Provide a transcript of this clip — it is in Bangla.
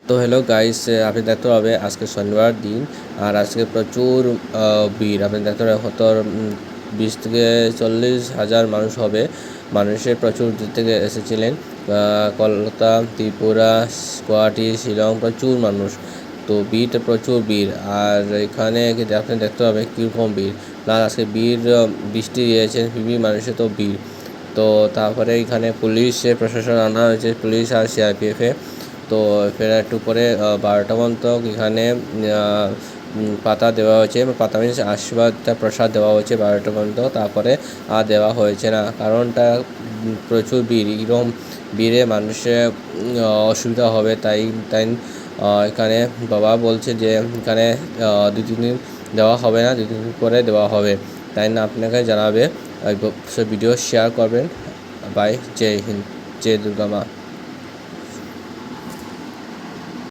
তো হ্যালো গাইস, আপনি দেখতে পাবে আজকে শনিবার দিন। আর আজকে প্রচুর ভিড়। আপনি দেখতে পাবেন হয়তো 20 থেকে 40 হাজার মানুষ হবে। মানুষের প্রচুর দূর থেকে এসেছিলেন। কলকাতা, ত্রিপুরা, গুয়াহাটি, শিলং, প্রচুর মানুষ। তো ভিড়, প্রচুর ভিড়। আর এখানে আপনি দেখতে পাবেন কীরকম ভিড়। প্লাস আজকে বৃষ্টি দিয়েছে, বিভিন্ন মানুষের তো ভিড়। তো তারপরে এখানে পুলিশ প্রশাসন আনা হয়েছে, পুলিশ আর সিআরপিএফে। তো ফের একটু পরে 12টা পর্যন্ত এখানে পাতা দেওয়া হয়েছে, পাতা মিনস আশীর্বাদটা প্রসাদ দেওয়া হয়েছে 12টা পর্যন্ত। তারপরে আর দেওয়া হয়েছে না, কারণটা প্রচুর ভিড়। এরকম ভিড়ে মানুষের অসুবিধা হবে, তাই তাই এখানে বাবা বলছে যে এখানে 2-3 দিন দেওয়া হবে না, 2-3 দিন পরে দেওয়া হবে। তাই না আপনাকে জানাবে, ভিডিও শেয়ার করবেন। বাই, জয় হিন্দ, জয় দুর্গা মা।